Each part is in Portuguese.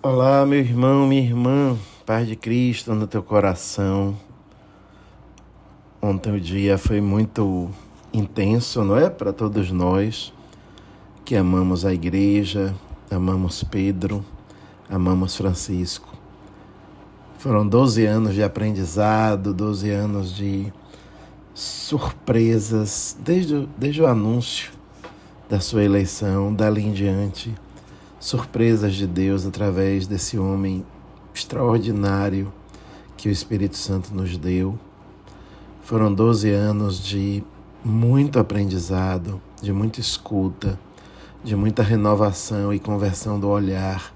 Olá, meu irmão, minha irmã, paz de Cristo no teu coração. Ontem o dia foi muito intenso, não é? Para todos nós que amamos a igreja, amamos Pedro, amamos Francisco. Foram 12 anos de aprendizado, 12 anos de surpresas, desde o anúncio da sua eleição, dali em diante. Surpresas de Deus através desse homem extraordinário que o Espírito Santo nos deu. Foram 12 anos de muito aprendizado, de muita escuta, de muita renovação e conversão do olhar,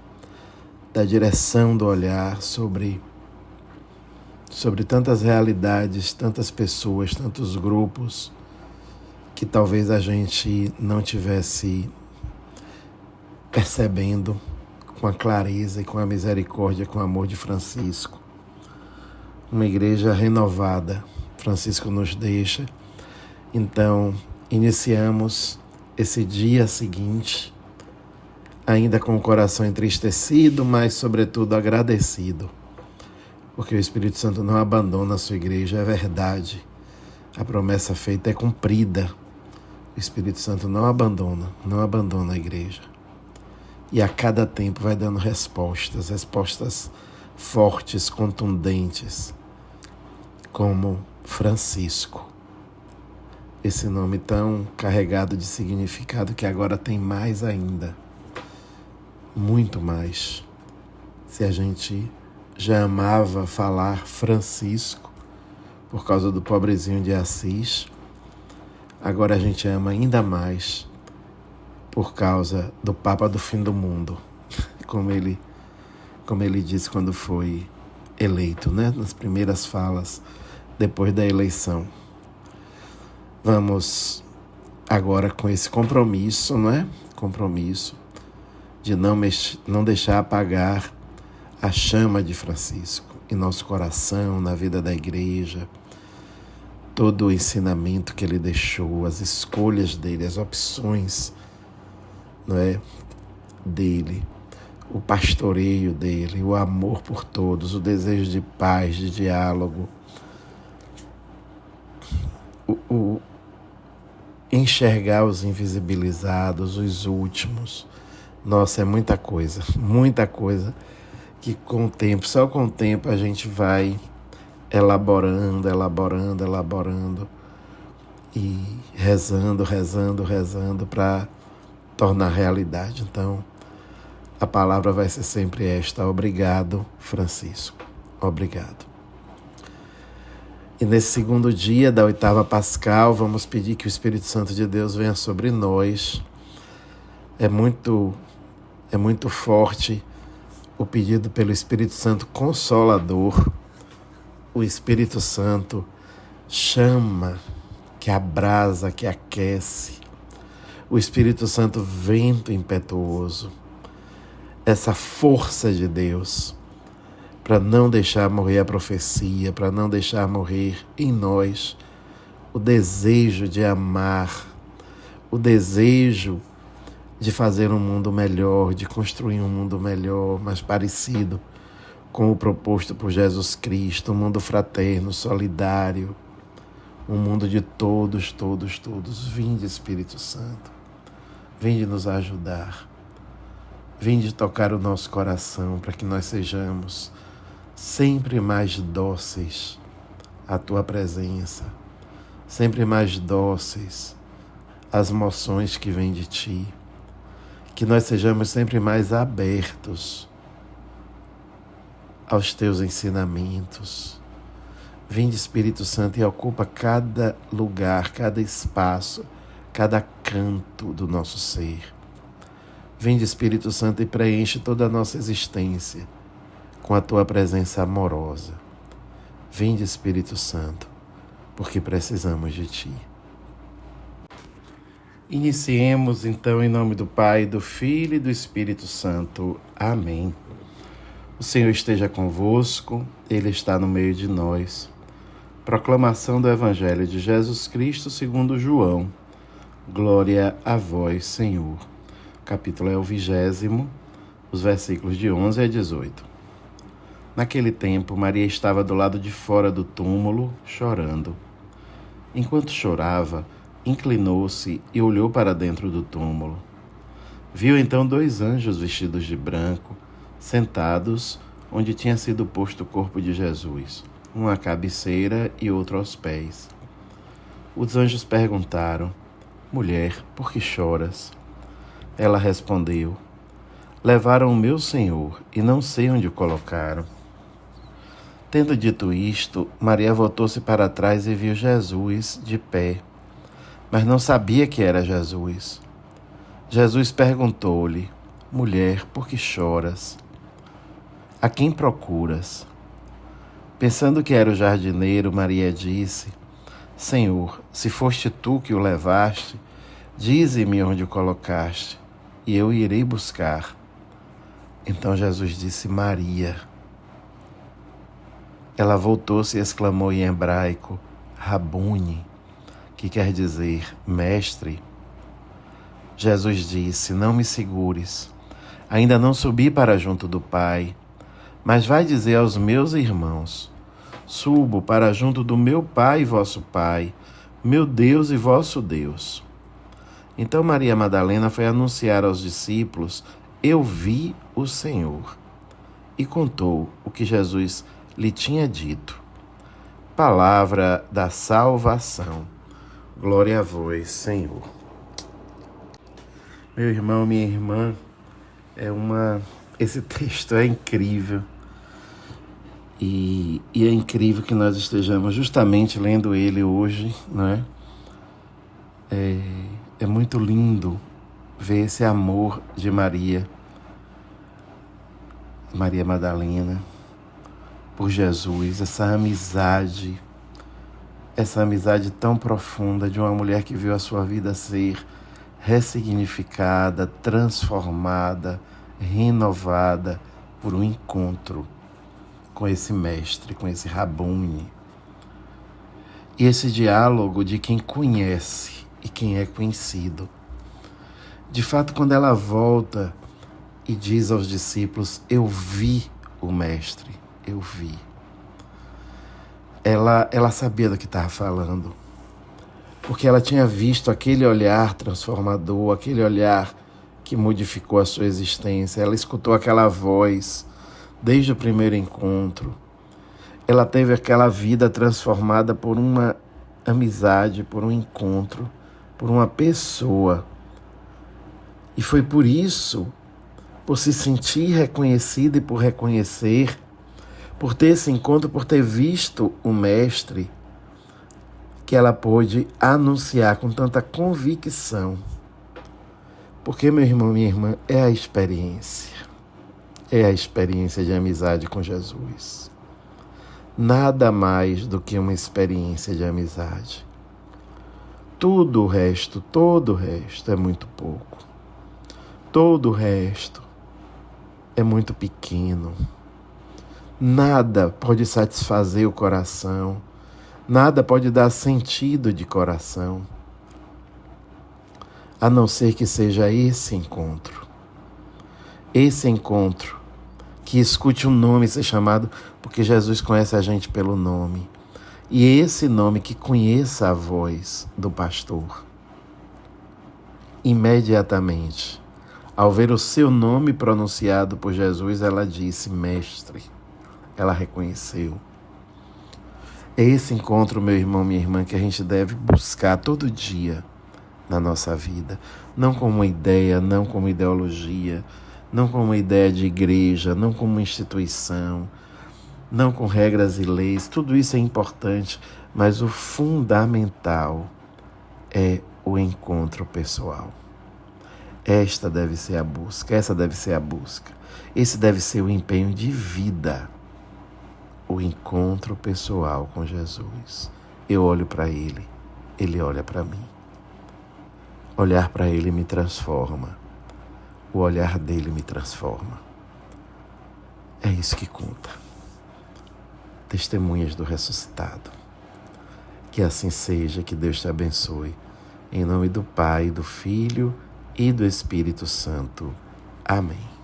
da direção do olhar sobre tantas realidades, tantas pessoas, tantos grupos que talvez a gente não tivesse percebendo com a clareza e com a misericórdia, com o amor de Francisco. Uma igreja renovada, Francisco nos deixa. Então, iniciamos esse dia seguinte, ainda com o coração entristecido, mas sobretudo agradecido, porque o Espírito Santo não abandona a sua igreja, é verdade. A promessa feita é cumprida. O Espírito Santo não abandona a igreja. E a cada tempo vai dando respostas fortes, contundentes, como Francisco. Esse nome tão carregado de significado que agora tem mais ainda, muito mais. Se a gente já amava falar Francisco, por causa do pobrezinho de Assis, agora a gente ama ainda mais por causa do Papa do fim do mundo, como ele disse quando foi eleito, né? Nas primeiras falas depois da eleição. Vamos agora com esse compromisso, né? Compromisso de não deixar apagar a chama de Francisco em nosso coração, na vida da igreja, todo o ensinamento que ele deixou, as escolhas dele, as opções, não é, dele, o pastoreio dele, o amor por todos, o desejo de paz, de diálogo, o enxergar os invisibilizados, os últimos. Nossa, é muita coisa que com o tempo, só com o tempo a gente vai elaborando e rezando para tornar realidade. Então, a palavra vai ser sempre esta: obrigado, Francisco, obrigado. E nesse segundo dia da oitava pascal, vamos pedir que o Espírito Santo de Deus venha sobre nós. É muito forte o pedido pelo Espírito Santo Consolador. O Espírito Santo chama, que abrasa, que aquece. O Espírito Santo, vento impetuoso, essa força de Deus para não deixar morrer a profecia, para não deixar morrer em nós o desejo de amar, o desejo de fazer um mundo melhor, de construir um mundo melhor, mais parecido com o proposto por Jesus Cristo, um mundo fraterno, solidário, um mundo de todos. Vinde, Espírito Santo. Vinde nos ajudar, vinde tocar o nosso coração para que nós sejamos sempre mais dóceis à Tua presença, sempre mais dóceis às moções que vêm de Ti, que nós sejamos sempre mais abertos aos Teus ensinamentos. Vinde, Espírito Santo, e ocupa cada lugar, cada espaço, cada canto do nosso ser. Vinde, Espírito Santo, e preenche toda a nossa existência com a Tua presença amorosa. Vinde, Espírito Santo, porque precisamos de Ti. Iniciemos, então, em nome do Pai, do Filho e do Espírito Santo. Amém. O Senhor esteja convosco, Ele está no meio de nós. Proclamação do Evangelho de Jesus Cristo segundo João. Glória a vós, Senhor. O capítulo é o 20º, os versículos de 11 a 18. Naquele tempo, Maria estava do lado de fora do túmulo, chorando. Enquanto chorava, inclinou-se e olhou para dentro do túmulo. Viu então 2 anjos vestidos de branco, sentados onde tinha sido posto o corpo de Jesus, um à cabeceira e outro aos pés. Os anjos perguntaram: Mulher, por que choras? Ela respondeu: Levaram o meu Senhor e não sei onde o colocaram. Tendo dito isto, Maria voltou-se para trás e viu Jesus de pé, mas não sabia que era Jesus. Jesus perguntou-lhe: Mulher, por que choras? A quem procuras? Pensando que era o jardineiro, Maria disse: Senhor, se foste tu que o levaste, dize-me onde o colocaste, e eu irei buscar. Então Jesus disse: Maria. Ela voltou-se e exclamou em hebraico: Rabuni, que quer dizer mestre. Jesus disse: Não me segures, ainda não subi para junto do Pai, mas vai dizer aos meus irmãos: Subo para junto do meu Pai e vosso Pai, meu Deus e vosso Deus. Então Maria Madalena foi anunciar aos discípulos: Eu vi o Senhor. E contou o que Jesus lhe tinha dito. Palavra da salvação. Glória a vós, Senhor. Meu irmão, minha irmã, esse texto é incrível. E é incrível que nós estejamos justamente lendo ele hoje, não é? É muito lindo ver esse amor de Maria Madalena, por Jesus, essa amizade tão profunda de uma mulher que viu a sua vida ser ressignificada, transformada, renovada por um encontro com esse mestre, com esse Rabuni. E esse diálogo de quem conhece e quem é conhecido. De fato, quando ela volta e diz aos discípulos: Eu vi o mestre, eu vi. Ela sabia do que estava falando, porque ela tinha visto aquele olhar transformador, aquele olhar que modificou a sua existência. Ela escutou aquela voz desde o primeiro encontro. Ela teve aquela vida transformada por uma amizade, por um encontro, por uma pessoa. E foi por isso, por se sentir reconhecida e por reconhecer, por ter esse encontro, por ter visto o mestre, que ela pôde anunciar com tanta convicção. Porque, meu irmão, minha irmã, é a experiência de amizade com Jesus. Nada mais do que uma experiência de amizade. Todo o resto é muito pouco. Todo o resto é muito pequeno. Nada pode satisfazer o coração. Nada pode dar sentido de coração, a não ser que seja esse encontro. Esse encontro que escute um nome ser chamado, porque Jesus conhece a gente pelo nome. E esse nome que conheça a voz do pastor. Imediatamente, ao ver o seu nome pronunciado por Jesus, ela disse: Mestre. Ela reconheceu. É esse encontro, meu irmão, minha irmã, que a gente deve buscar todo dia na nossa vida. Não como uma ideia, não como ideologia, não como uma ideia de igreja, não como uma instituição, não com regras e leis. Tudo isso é importante, mas o fundamental é o encontro pessoal. Essa deve ser a busca. Esse deve ser o empenho de vida. O encontro pessoal com Jesus. Eu olho para Ele, Ele olha para mim. Olhar para Ele me transforma. O olhar dele me transforma. É isso que conta. Testemunhas do ressuscitado. Que assim seja, que Deus te abençoe. Em nome do Pai, do Filho e do Espírito Santo. Amém.